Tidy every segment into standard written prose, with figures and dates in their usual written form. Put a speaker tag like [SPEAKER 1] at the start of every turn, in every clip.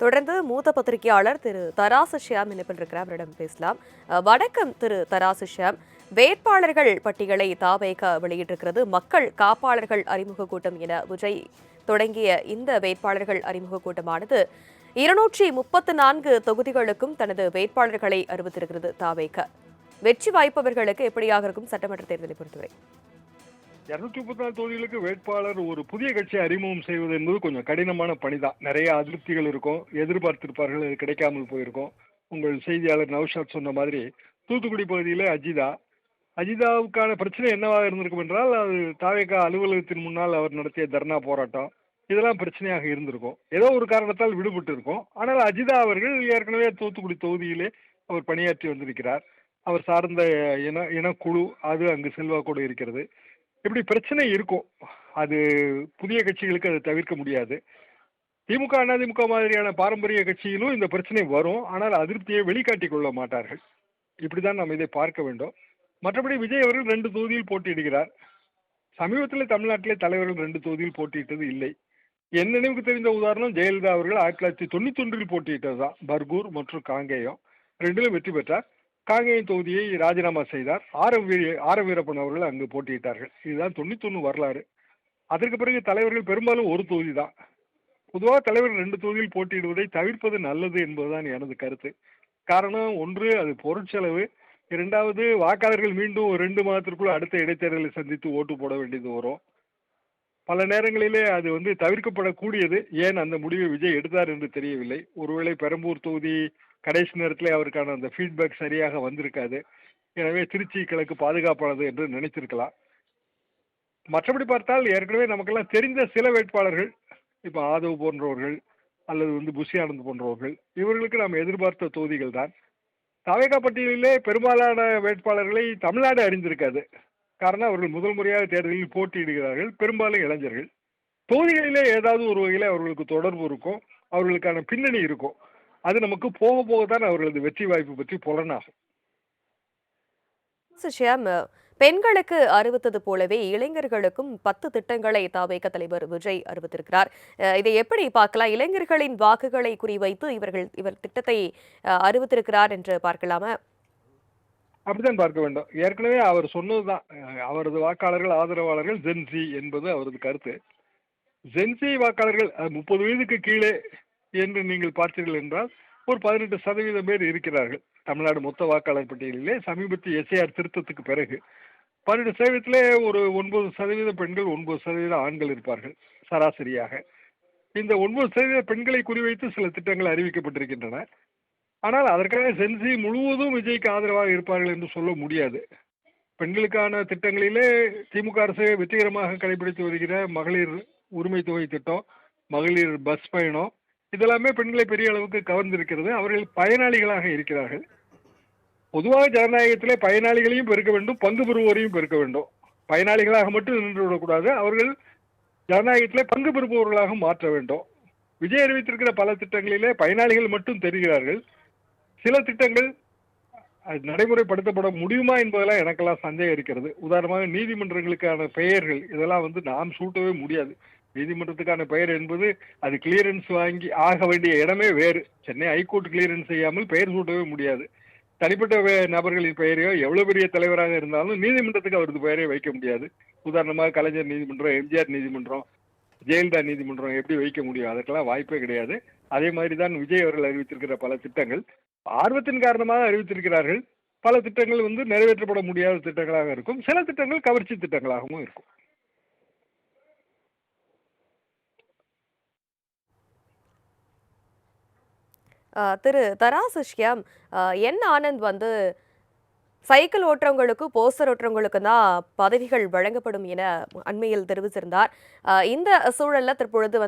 [SPEAKER 1] தொடர்ந்து மூத்த பத்திரிகையாளர் திரு தராசு ஷியாம் இணைப்பில் இருக்கிறார், அவரிடம் பேசலாம். வணக்கம் திரு தராசு ஷியாம். வேட்பாளர்கள் பட்டியலை தாவேக வெளியிட்டிருக்கிறது. மக்கள் காப்பாளர்கள் அறிமுக கூட்டம் என விஜய் தொடங்கிய இந்த வேட்பாளர்கள் அறிமுக கூட்டமானது 234 தொகுதிகளுக்கும் தனது வேட்பாளர்களை அறிவித்திருக்கிறது தாவேக. வெற்றி வாய்ப்பவர்களுக்கு எப்படியாக இருக்கும் சட்டமன்ற தேர்தலை பொறுத்தவரை?
[SPEAKER 2] 234 தொகுதிகளுக்கு வேட்பாளர் ஒரு புதிய கட்சியை அறிமுகம் செய்வது என்பது கொஞ்சம் கடினமான பணிதான். நிறைய அதிருப்திகள் இருக்கும், எதிர்பார்த்திருப்பார்கள், அது கிடைக்காமல் போயிருக்கும். உங்கள் செய்தியாளர் நௌஷாத் சொன்ன மாதிரி தூத்துக்குடி பகுதியிலே அஜிதாவுக்கான பிரச்சனை என்னவாக இருந்திருக்கும் என்றால், அது தாவேகா அலுவலகத்தின் முன்னால் அவர் நடத்திய தர்ணா போராட்டம், இதெல்லாம் பிரச்சனையாக இருந்திருக்கும். ஏதோ ஒரு காரணத்தால் விடுபட்டு இருக்கும். ஆனால் அஜிதா அவர்கள் ஏற்கனவே தூத்துக்குடி தொகுதியிலே அவர் பணியாற்றி வந்திருக்கிறார். அவர் சார்ந்த இனக்குழு அது அங்கு செல்வாக்கோடு இருக்கிறது. இப்படி பிரச்சனை இருக்கும். அது புதிய கட்சிகளுக்கு அதை தவிர்க்க முடியாது. திமுக அதிமுக மாதிரியான பாரம்பரிய கட்சியிலும் இந்த பிரச்சனை வரும். ஆனால் அதிருப்தியை வெளிக்காட்டிக் கொள்ள மாட்டார்கள். இப்படிதான் நாம் இதை பார்க்க வேண்டும். மற்றபடி விஜய் அவர்கள் 2 தொகுதியில் போட்டியிடுகிறார். சமீபத்தில் தமிழ்நாட்டிலே தலைவர்கள் 2 தொகுதியில் போட்டியிட்டது இல்லை. என் நினைவுக்கு தெரிந்த உதாரணம் ஜெயலலிதா அவர்கள் 1991 போட்டியிட்டதுதான். பர்கூர் மற்றும் காங்கேயம் 2லும் வெற்றி பெற்றார். காங்கேயம் தொகுதியை ராஜினாமா செய்தார். ஆர வீரப்பன் அவர்கள் அங்கு போட்டியிட்டார்கள். இதுதான் 91 வரலாறு. அதற்கு பிறகு தலைவர்கள் பெரும்பாலும் ஒரு தொகுதி தான். பொதுவாக தலைவர்கள் 2 தொகுதியில் போட்டியிடுவதை தவிர்ப்பது நல்லது என்பதுதான் எனது கருத்து. காரணம், ஒன்று, அது பொருட்செலவு. இரண்டாவது, வாக்காளர்கள் மீண்டும் 2 மாதத்திற்குள் அடுத்த இடைத்தேர்தலை சந்தித்து ஓட்டு போட வேண்டியது வரும். பல நேரங்களிலே அது தவிர்க்கப்படக்கூடியது. ஏன் அந்த முடிவை விஜய் எடுத்தார் என்று தெரியவில்லை. ஒருவேளை பெரம்பூர் தொகுதி கடைசி நேரத்திலே அவருக்கான அந்த ஃபீட்பேக் சரியாக வந்திருக்காது. எனவே திருச்சி கிழக்கு பாதுகாப்பானது என்று நினைத்திருக்கலாம். மற்றபடி பார்த்தால் ஏற்கனவே நமக்கெல்லாம் தெரிந்த சில வேட்பாளர்கள், இப்போ ஆதவ் போன்றவர்கள் அல்லது புஷி ஆனந்த் போன்றவர்கள், இவர்களுக்கு நாம் எதிர்பார்த்த தொகுதிகள் தான். தாவேகா பட்டியலிலே பெரும்பாலான வேட்பாளர்களை தமிழ்நாடு அறிந்திருக்காது. காரணம், அவர்கள் முதல் முறையாக தேர்தலில் போட்டியிடுகிறார்கள். பெரும்பாலும் இளைஞர்கள். தொகுதிகளிலே ஏதாவது ஒரு வகையில் அவர்களுக்கு தொடர்பு இருக்கும், அவர்களுக்கான பின்னணி இருக்கும். அது நமக்கு போக போகத்தான் அவர்களது வெற்றி வாய்ப்பு பற்றி புலனாகும்.
[SPEAKER 1] பெண்களுக்கு அறிவித்தது போலவே இளைஞர்களுக்கும் 10 திட்டங்களை தாவேக தலைவர் விஜய் அறிவித்திருக்கிறார். இதை எப்படி பார்க்கலாம்? இளைஞர்களின் வாக்குகளை குறிவைத்து இவர் திட்டத்தை அறிவித்திருக்கிறார் என்று பார்க்கலாமா?
[SPEAKER 2] அப்படித்தான் பார்க்க வேண்டும். ஏற்கனவே அவர் சொன்னதுதான், அவரது வாக்காளர்கள் ஆதரவாளர்கள் ஜென்சி என்பது அவரது கருத்து. ஜென்சி வாக்காளர்கள் 30 வயதுக்கு கீழே என்று நீங்கள் பார்த்தீர்கள் என்றால் ஒரு 18% பேர் இருக்கிறார்கள். தமிழ்நாடு மொத்த வாக்காளர் பட்டியலிலே சமீபத்திய எஸ்ஐஆர் திருத்தத்துக்கு பிறகு 18%, ஒரு 9% பெண்கள், 9% ஆண்கள் இருப்பார்கள் சராசரியாக. இந்த 9% பெண்களை குறிவைத்து சில திட்டங்கள் அறிவிக்கப்பட்டிருக்கின்றன. ஆனால் அதற்காக ஜென்சி முழுவதும் விஜய்க்கு ஆதரவாக இருப்பார்கள் என்று சொல்ல முடியாது. பெண்களுக்கான திட்டங்களிலே திமுக அரசு வெற்றிகரமாக கடைபிடித்து வருகிற மகளிர் உரிமை தொகை திட்டம், மகளிர் பஸ் பயணம், இதெல்லாமே பெண்களை பெரிய அளவுக்கு கவர்ந்திருக்கிறது. அவர்கள் பயனாளிகளாக இருக்கிறார்கள். பொதுவாக ஜனநாயகத்திலே பயனாளிகளையும் பெருக்க வேண்டும், பங்கு பெறுவோரையும் பெருக்க வேண்டும். பயனாளிகளாக மட்டும் நின்று விடக்கூடாது, அவர்கள் ஜனநாயகத்திலே பங்கு பெறுபவர்களாக மாற்ற வேண்டும். விஜய் அறிவித்திருக்கிற பல திட்டங்களிலே பயனாளிகள் மட்டும் தெரிகிறார்கள். சில திட்டங்கள் நடைமுறைப்படுத்தப்பட முடியுமா என்பதெல்லாம் எனக்கெல்லாம் சந்தேகம் இருக்கிறது. உதாரணமாக நீதிமன்றங்களுக்கான பெயர்கள், இதெல்லாம் நாம் சூட்டவே முடியாது. நீதிமன்றத்துக்கான பெயர் என்பது அது கிளியரன்ஸ் வாங்கி ஆக வேண்டிய இடமே வேறு. சென்னை ஹைகோர்ட் கிளியரன்ஸ் செய்யாமல் பெயர் சூட்டவே முடியாது. தனிப்பட்ட நபர்களின் பெயரையோ, எவ்வளவு பெரிய தலைவராக இருந்தாலும் நீதிமன்றத்துக்கு அவரது பெயரை வைக்க முடியாது. உதாரணமாக கலைஞர் நீதிமன்றம், எம்ஜிஆர் நீதிமன்றம், ஜெயலலிதா நீதிமன்றம் எப்படி வைக்க முடியும்? அதற்கெல்லாம் வாய்ப்பே கிடையாது. அதே மாதிரி தான் விஜய் அவர்கள் அறிவித்திருக்கிற பல திட்டங்கள் ஆர்வத்தின் காரணமாக அறிவித்திருக்கிறார்கள். பல திட்டங்கள் நிறைவேற்றப்பட முடியாத திட்டங்களாக இருக்கும். சில திட்டங்கள் கவர்ச்சி திட்டங்களாகவும் இருக்கும்.
[SPEAKER 1] திரு தராசு ஷியாம், என் ஆனந்த் சைக்கிள் ஓட்டுறவங்களுக்கும் போஸ்டர் ஓட்டுறவங்களுக்கு தான் பதவிகள் வழங்கப்படும் என அண்மையில் தெரிவித்திருந்தார். இந்த சூழல்ல தற்பொழுது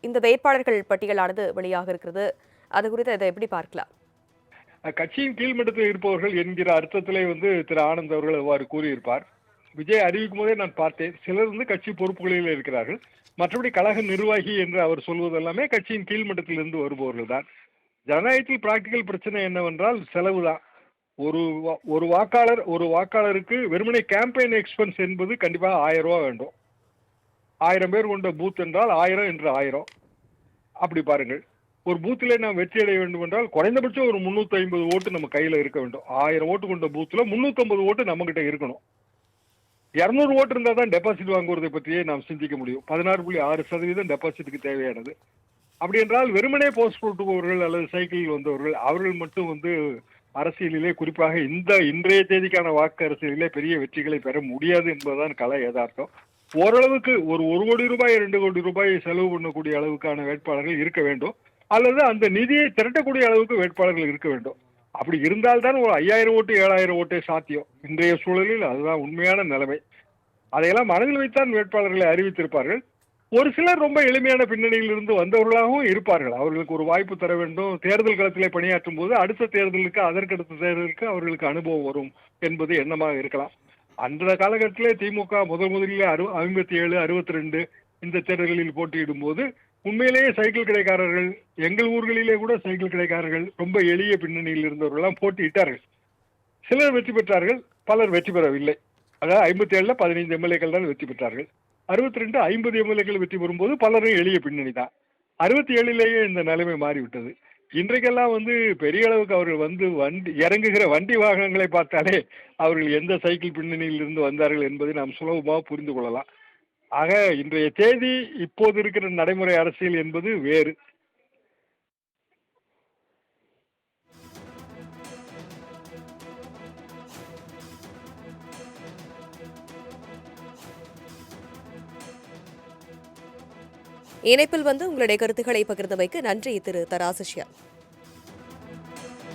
[SPEAKER 1] இந்த வேட்பாளர்கள் பட்டியலானது வெளியாக இருக்கிறது. அது குறித்து இதை எப்படி பார்க்கலாம்?
[SPEAKER 2] கட்சியின் கீழ்மட்டத்தில் இருப்பவர்கள் என்கிற அர்த்தத்திலே திரு ஆனந்த் அவர்கள் எவ்வாறு கூறியிருப்பார். விஜய் அறிவிக்கும் போதே நான் பார்த்தேன். சிலர் கட்சி பொறுப்புகளில் இருக்கிறார்கள். மற்றபடி கழக நிர்வாகி என்று அவர் சொல்வதெல்லாமே கட்சியின் கீழ்மட்டத்தில் இருந்து வருபவர்கள் தான். ஜனநாயகத்தில் பிராக்டிக்கல் பிரச்சனை என்னவென்றால் செலவு தான். ஒரு வாக்காளருக்கு வெறுமனே கேம்பெயின் எக்ஸ்பென்ஸ் என்பது கண்டிப்பாக 1000 ரூபாய் வேண்டும். 1000 பேர் கொண்ட பூத் என்றால் 1000 என்று 1000. அப்படி பாருங்கள். ஒரு பூத்திலே நாம் வெற்றி அடைய வேண்டும் என்றால் குறைந்தபட்சம் ஒரு 350 ஓட்டு நம்ம கையில இருக்க வேண்டும். 1000 ஓட்டு கொண்ட பூத்துல 350 ஓட்டு நம்ம கிட்ட இருக்கணும். 200 ஓட்டு இருந்தா தான் டெபாசிட் வாங்குவதை பற்றியே நாம் சிந்திக்க முடியும். 16.6% டெபாசிட்டுக்கு தேவையானது. அப்படி என்றால் வெறுமனே போஸ்ட் ஓட்டுபவர்கள் அல்லது சைக்கிளில் வந்தவர்கள் அவர்கள் மட்டும் அரசியலிலே குறிப்பாக இன்றைய தேதிக்கான வாக்கு அரசியலிலே பெரிய வெற்றிகளை பெற முடியாது என்பதுதான் கள யதார்த்தம். ஓரளவுக்கு ஒரு 1 கோடி ரூபாய் 2 கோடி ரூபாய் செலவு பண்ணக்கூடிய அளவுக்கான வேட்பாளர்கள் இருக்க வேண்டும். அல்லது அந்த நிதியை திரட்டக்கூடிய அளவுக்கு வேட்பாளர்கள் இருக்க வேண்டும். அப்படி இருந்தால்தான் ஒரு 5000 ஓட்டு 7000 ஓட்டே சாத்தியம். இன்றைய சூழலில் அதுதான் உண்மையான நிலைமை. அதையெல்லாம் மனதில் வைத்தான் வேட்பாளர்களை அறிவித்திருப்பார்கள். ஒரு சிலர் ரொம்ப எளிமையான பின்னணியில் இருந்து வந்தவர்களாகவும் இருப்பார்கள். அவர்களுக்கு ஒரு வாய்ப்பு தர வேண்டும். தேர்தல் களத்திலே பணியாற்றும் போது அடுத்த தேர்தலுக்கு அதற்கடுத்த தேர்தலுக்கு அவர்களுக்கு அனுபவம் வரும் என்பது எண்ணமாக இருக்கலாம். அந்த காலகட்டத்திலே திமுக முதலில் 57, 62 இந்த தேர்தல்களில் போட்டியிடும் போது உண்மையிலேயே சைக்கிள் கடைக்காரர்கள், எங்கள் ஊர்களிலே கூட சைக்கிள் கடைக்காரர்கள் ரொம்ப எளிய பின்னணியில் இருந்தவர்கள்லாம் போட்டியிட்டார்கள். சிலர் வெற்றி பெற்றார்கள், பலர் வெற்றி பெறவில்லை. அதாவது 57ல 15 எம்எல்ஏக்கள் தான் வெற்றி பெற்றார்கள். 62 50 எம்எல்ஏக்கள் வெற்றி பெறும்போது பலரும் எளிய பின்னணி தான். 67லேயே இந்த நிலைமை மாறிவிட்டது. இன்றைக்கெல்லாம் பெரிய அளவுக்கு அவர்கள் இறங்குகிற வண்டி வாகனங்களை பார்த்தாலே அவர்கள் எந்த சைக்கிள் பின்னணியில் இருந்து வந்தார்கள் என்பதை நாம் சுலபமாக புரிந்து கொள்ளலாம். ஆக இன்றைய தேதி இப்போது இருக்கிற நடைமுறை அரசியல் என்பது வேறு.
[SPEAKER 1] இணைப்பில் உங்களுடைய கருத்துக்களை பகிர்ந்தமைக்கு நன்றி திரு தராசு ஷியாம்.